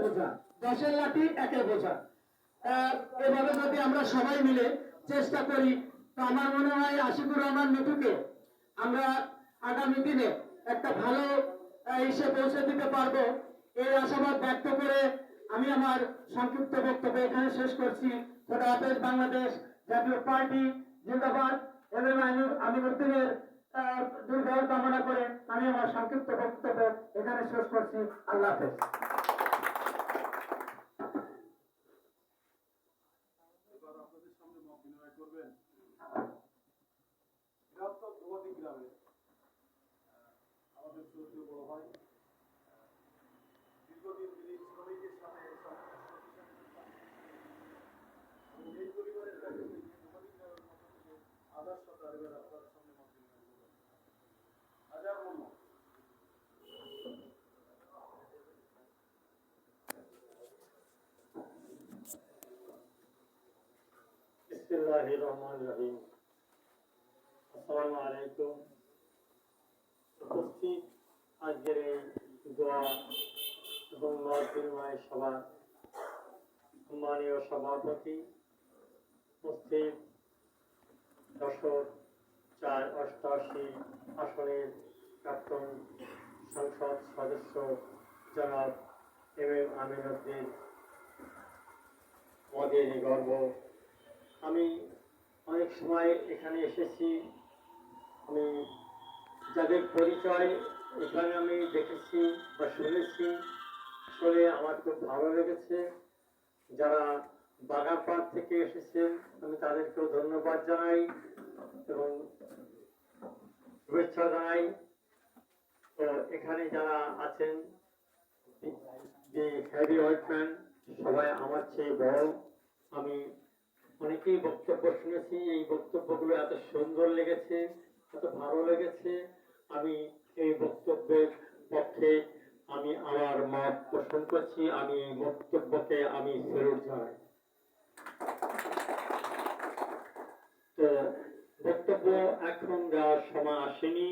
বোঝা, 10-এর লাঠি একে বোঝা। এভাবে যদি আমরা সবাই মিলে চেষ্টা করি, তো আমার মনে হয় আশিকুর রহমান মিঠুকে আমরা আগামী দিনে একটা ভালো ইসে পৌঁছে দিতে পারবো, এই আশাবাদ ব্যক্ত করে আমি আমার সংক্ষিপ্ত বক্তব্য এখানে শেষ করছি। খোদা হাফেজ। বাংলাদেশ জাতীয় পার্টি জিন্দাবাদ। এবং আমিনুদ্দিনের দীর্ঘায়ু কামনা করে আমি আমার সংক্ষিপ্ত বক্তব্য এখানে শেষ করছি। আল্লাহ হাফেজ। আপনাদের সামনে মত বিনিময় করবেন গ্রামে আমাদের শ্রদ্ধেয় বড় ভাই, দীর্ঘদিন তিনি শ্রমিকের সাথে এই পরিবারের পক্ষ থেকে গ্রামের পক্ষ থেকে আদার সাথে এবার আপনাদের সামনে মত বিনিময় করবেন। হাজার বললাম বিসমিল্লাহির রহমানির রহিম। আসসালামু আলাইকুম। উপস্থিত আজকের এই দোয়া এবং মত বিনিময় সভা সম্মানীয় সভাপতি, উপস্থিত 488 আসনের প্রাক্তন সংসদ সদস্য জনাব এম আমিনুদ্দিন, আমাদের গর্ব। আমি অনেক সময় এখানে এসেছি, আমি যাদের পরিচয় এখানে আমি দেখেছি বা শুনেছি, আসলে আমার খুব ভালো লেগেছে। যারা বাগারপাড় থেকে এসেছেন আমি তাদেরকেও ধন্যবাদ জানাই এবং শুভেচ্ছা জানাই। তো এখানে যারা আছেন হেভি ওয়েটম্যান সবাই আমার চেয়ে বড়। আমি অনেকেই বক্তব্য শুনেছি, এই বক্তব্যগুলো এত সুন্দর লেগেছে, এত ভালো লেগেছে। আমি এই বক্তব্যের পক্ষে আমি আমার মত পোষণ করছি। আমি এই বক্তব্যকে আমি ফেরত জানাই। তো বক্তব্য এখন দেওয়ার সময় আসেনি।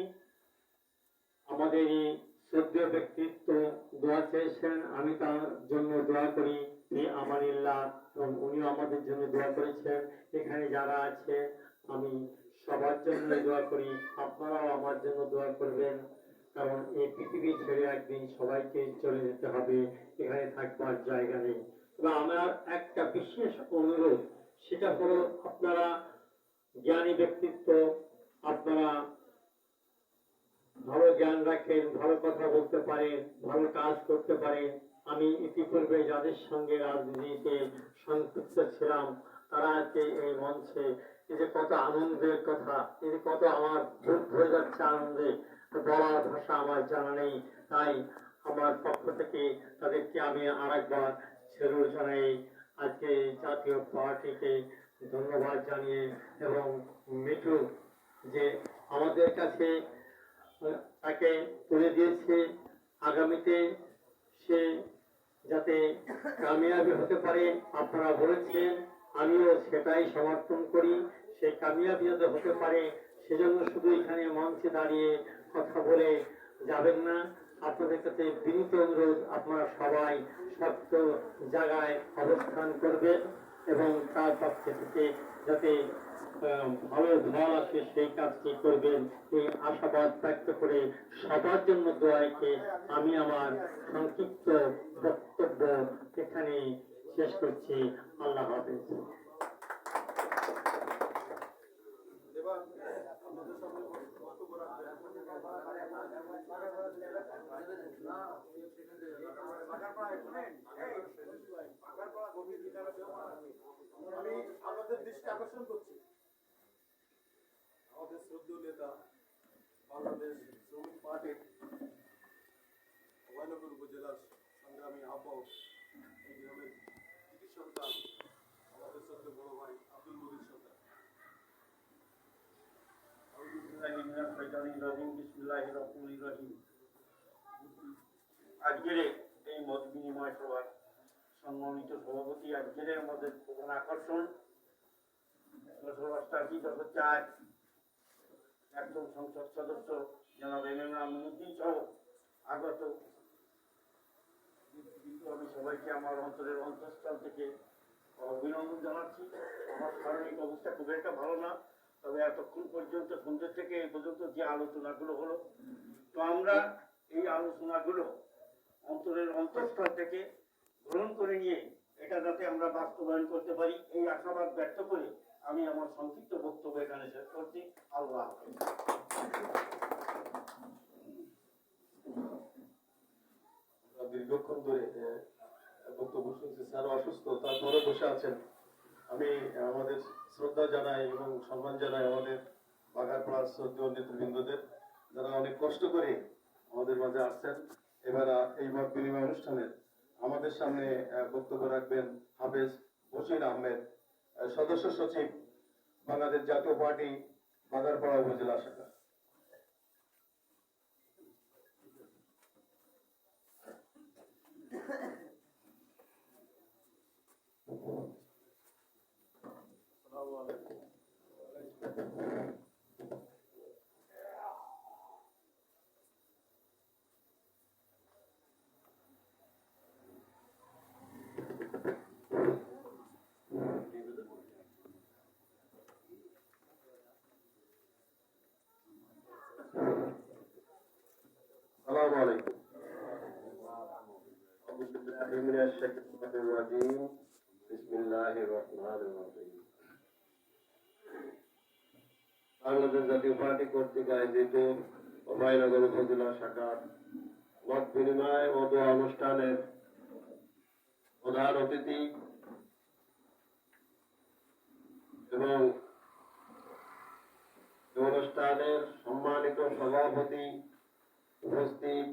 আমাদের এই শ্রদ্ধেয় ব্যক্তিত্ব দোয়া চেয়েছেন, আমি তার জন্য দোয়া করি আমানিল্লাহ, এবং উনিও আমাদের জন্য দোয়া করেছেন। এখানে যারা আছে আমি সবার জন্য দোয়া করি, আপনারাও আমার জন্য দোয়া করবেন, কারণ এই পৃথিবী ছেড়ে একদিন সবাইকে চলে যেতে হবে, এখানে থাকবার জায়গা নেই। তবে আমার একটা বিশেষ অনুরোধ, সেটা হলো আপনারা জ্ঞানী ব্যক্তিত্ব, আপনারা ভালো জ্ঞান রাখেন, ভালো কথা বলতে পারেন, ভালো কাজ করতে পারেন। আমি ইতিপূর্বে যাদের সঙ্গে রাজনীতিতে সম্পৃক্ত ছিলাম তারা আজকে এই মঞ্চে, এই যে কত আনন্দের কথা, এই যে কত আমার বুক ভরে যাচ্ছে আনন্দে, বলার ভাষা আমার জানা নেই। তাই আমার পক্ষ থেকে তাদেরকে আমি আরেকবার সেলুট জানাই, আজকে জাতীয় পার্টিকে ধন্যবাদ জানিয়ে, এবং মিঠু যে আমাদের কাছে তাকে তুলে দিয়েছে, আগামীতে সে যাতে কামিয়াবি হতে পারে আপনারা বলেছেন, আমিও সেটাই সমর্থন করি। সে কামিয়াবি যাতে হতে পারে সেজন্য শুধু এখানে মঞ্চে দাঁড়িয়ে কথা বলে যাবেন না। আপনাদের কাছে বিনীত অনুরোধ, আপনারা সবাই শক্ত জায়গায় অবস্থান করবেন এবং তার পক্ষে থেকে যাতে ভালো ফল আসে সেই কাজটি করবেন, এই আশাবাদ ব্যক্ত করে সবার জন্য দোয়াইকে আমি আমার সংক্ষিপ্ত বক্তব্য এখানে শেষ করছি। আল্লাহ হাফেজ। আপনাদের সামনে বক্তব্য রাখবেন আমি আপনাদের দৃষ্টি আকর্ষণ করছি, আমাদের শ্রদ্ধেয় নেতা বাংলাদেশ শ্রমিক পার্টির অভয়নগর উপজেলার সংগ্রামী আহ্বায়ক, এই গ্রামের কৃতি সন্তান আমাদের শ্রদ্ধেয় বড় ভাই আব্দুল মজিদ সরকার। আজকের এই মত বিনিময় সভার সম্মানিত সভাপতি, আজকের আমাদের প্রধান আকর্ষণ 4 একজন সংসদ সদস্য জনাব এম আমিনুদ্দিন সহ আগত কিন্তু আমি সবাইকে আমার অন্তরের অন্তঃস্থল থেকে অভিনন্দন জানাচ্ছি। আমার শারীরিক অবস্থা খুব একটা ভালো না, তবে এতক্ষণ পর্যন্ত সন্ধ্যে থেকে এই পর্যন্ত যে আলোচনাগুলো হলো, তো আমরা এই আলোচনাগুলো অন্তরের অন্তঃস্থল থেকে গ্রহণ করে নিয়ে এটা যাতে আমরা বাস্তবায়ন করতে পারি, এই আশাবাদ ব্যক্ত করে আমি আমার সংক্ষিপ্ত বক্তব্য এখানে শেষ করছি। আল্লাহ হাফেজ। দীর্ঘক্ষণ ধরে বক্তব্য শুনছি, স্যার অসুস্থ তারপরে বসে আছেন। আমি আমাদের শ্রদ্ধা জানাই এবং সম্মান জানাই আমাদের বাগারপাড়ার শ্রদ্ধেয় নেতৃবৃন্দদের, যারা অনেক কষ্ট করে আমাদের মাঝে আসছেন। এবার এই মত বিনিময় অনুষ্ঠানের আমাদের সামনে বক্তব্য রাখবেন হাফেজ বশির আহমেদ, সদস্য সচিব, বাংলাদেশ জাতীয় পার্টি, বাগারপাড়া উপজেলা শাখা। السلام عليكم. أعوذ بالله من الشيطان الرجيم. بسم الله الرحمن الرحيم. বাংলাদেশ জাতীয় পার্টি কর্তৃক আয়োজিত অভয়নগর উপজেলা শাখার মত বিনিময় ও দোয়া অনুষ্ঠানের প্রধান অতিথি এবং অনুষ্ঠানের সম্মানিত সভাপতি, উপস্থিত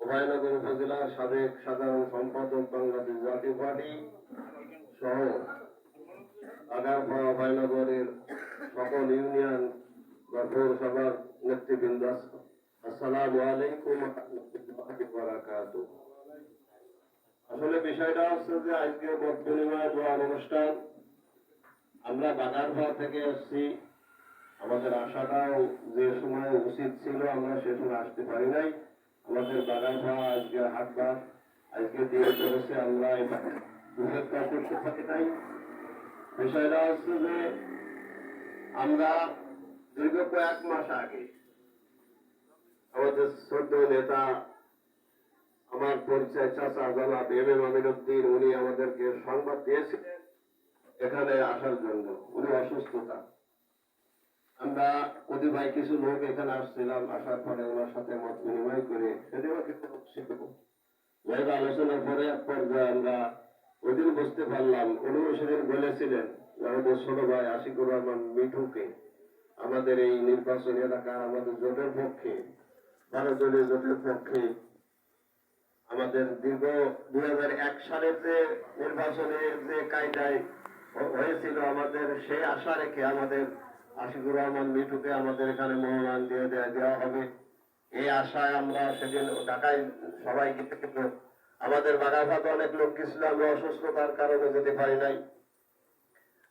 অভয়নগর উপজেলার সাবেক সাধারণ সম্পাদক বাংলাদেশ জাতীয় পার্টি সহ আগারপাড়া অভয়নগরের সকল ইউনিয়ন বা পৌরসভার নেতৃবৃন্দ, আসসালামু আলাইকুম ওয়া রাহমাতুল্লাহি ওয়া বারাকাতুহু। আসলে বিষয়টা হচ্ছে যে আজকে মত বিনিময় দোয়া অনুষ্ঠান, আমরা বাগারপাড়া থেকে এসেছি। আমাদের আসাটাও যে সময় উচিত ছিল আমরা সে সময় আসতে পারি নাই। আমাদের বাগারপাড়া আজকে হাটবার আজকে দিয়ে করেছে, আমরা দুঃখের করতে পারি নাই। বিষয়টা হচ্ছে যে আমরা দীর্ঘ কয়েক মাস আগে আমাদের শ্রদ্ধেয় নেতা, আমার পরিচয় চাচা জনাব এম আমিনউদ্দিন, উনি আমাদেরকে সংবাদ দিয়েছিলেন এখানে আসার জন্য। উনি অসুস্থতা, আমরা অতি ভাই কিছু লোক এখানে আসছিলাম। আসার পরে ওনার সাথে মত বিনিময় করে সেদিন আলোচনার পরে এক পর্যায়ে আমরা ওই দিন বুঝতে পারলাম, উনিও সেদিন বলেছিলেন আমাদের ছোট ভাই আশিকুর রহমান মিঠুকে আমাদের এই নির্বাচনী এলাকার আমাদের জোটের পক্ষে, 12 দলীয় জোটের পক্ষে আমাদের দীর্ঘ 2001 সালের যে নির্বাচনের যে কায়দায় হয়েছিল, আমাদের সেই আশা রেখে আমাদের আশিকুর রহমান মিঠুকে আমাদের এখানে মনোনয়ন দিয়ে দেওয়া হবে, এই আশায় আমরা সেদিন ঢাকায় সবাই গেতে, কিন্তু আমাদের বাগারপাড়াতে অনেক লোক গেছিল, আমরা অসুস্থতার কারণে যেতে পারি নাই।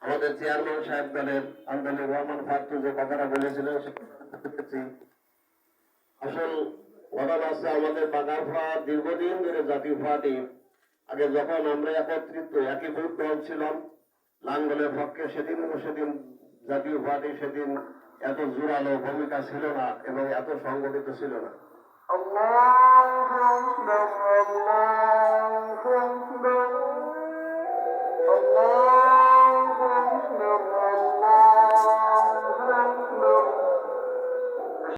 আমাদের চেয়ারম্যান সাহেব দলের আন্দোলন রহমান ফাত্তু যে কথাটা বলেছিলেন আসল ঘটনা আছে, আমাদের বাগারপাড়া দীর্ঘদিন ধরে জাতীয় পার্টি, আগে যখন আমরা একত্রিত একই ভোট দল ছিলাম লাঙ্গলের পক্ষে, সেদিন জাতীয় পার্টি সেদিন এত জোরালো ভূমিকা ছিল না এবং এত সংগঠিত ছিল না। আল্লাহু আকবার, আল্লাহু আকবার, আল্লাহ